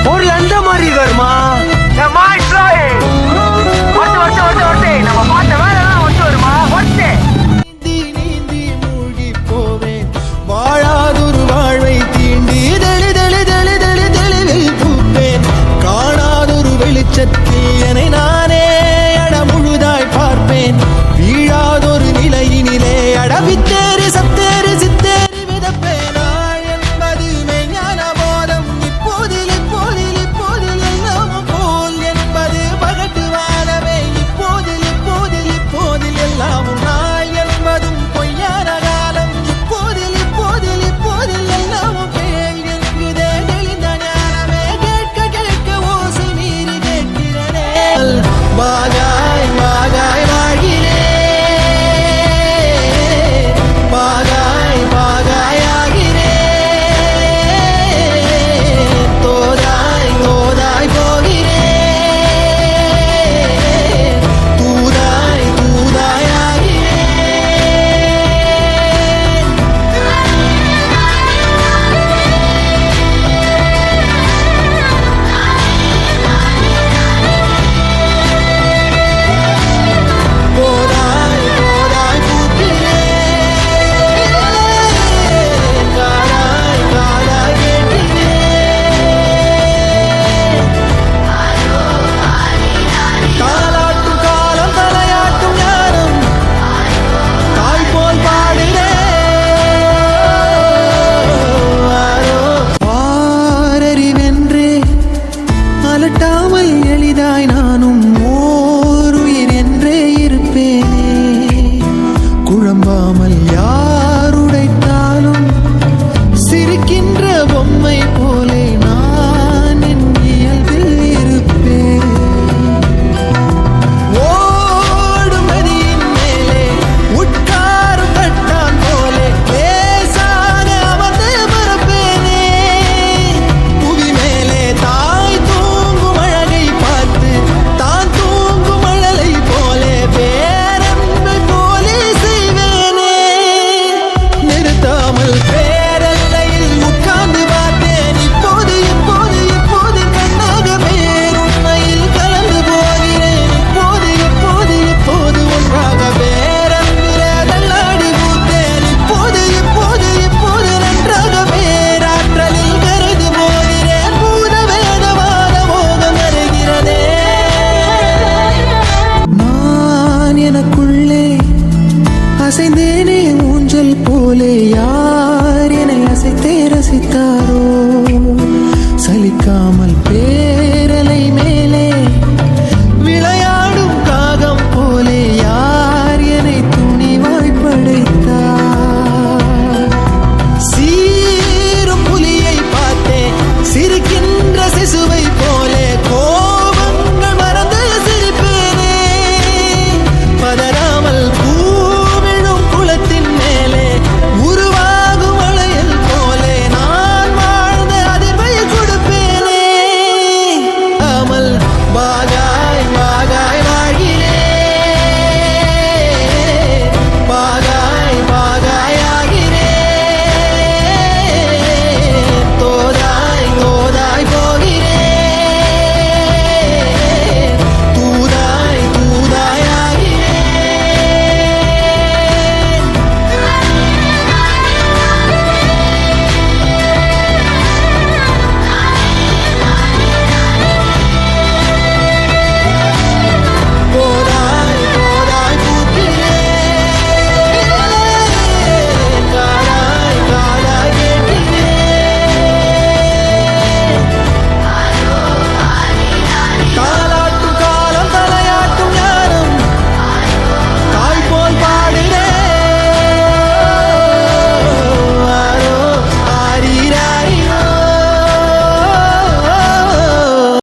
ஊர்ல எந்த மாதிரி வருமா நம்ம பார்த்த வேலை ஒட்டு வருமா ஒட்டு நீந்தி மூழ்கி போவேன் வாழாதொரு வாழ்வை தீண்டி தெளிவில் பூப்பேன் காணாதொரு வெளிச்சத்தில் என்னை நானே முழுதாய் பார்ப்பேன் வீழாதொரு நிலையினிலே அடவித்தேறி சத்தேறி சித்தேறி விதப்பேனாள் என்பது மெய்ஞான போதம் இப்போதில் எல்லாம் போல் என்பது பகட்டு வாழவே இப்போதில் எல்லாமும் நாள் என்பதும் பொய்யான காலம் இப்போதில் எல்லாமும் பேய் என்குதே தெளிந்த ஞானமே கேட்க ஓசை மீறி கேட்கிறனே வாகாய் தோதாய் போகிறேன் தூதாய் ஆகிறேன் போதாய் பூக்கிறேன் காதாய் கேட்கிறேன் தாலாட்டும் காலம் தலையாட்டும் ஞானம் தாய் போல் பாடுறேன்றே அலட்டாமல் எளிதாய் நானும் ஓருயிர் என்றே இருப்பேனே குழம்பாமல் யாருடைத்தாலும் சிரிக்கின்ற பொம்மை போலே நான் என் இயல்பில் இருப்பேன் ஓடும் நதியின் மேலே உட்காரும் கட்டான் போலே லேசாக அமர்ந்து மறப்பேனே புவி மேலே தாய் தூங்கும் அழகை பார்த்து தான் தூங்கும் அழலை போலே பேரன்பை போலே செய்வேனே நிறுத்தாமல் பேரல்லையில் உட்கார்ந்து பார்த்தேன் இப்போது கண்ணாக பேருண்மையில் கலந்து போகிறேன் இப்போது ஒன்றாக பேரன்பில தள்ளாடி பூத்தேன் இப்போது நன்றாக பேராற்றலில் கரைந்து போகிறேன் பூத வேதவாத மோகம் வருகிறதே நான் எனக்குள்ளே அசைந்தேனே ஊஞ்சல் போலே யார் என்னை அசைத்தே ரசித்தாரோ சலிக்காமல் பேரலை மேல்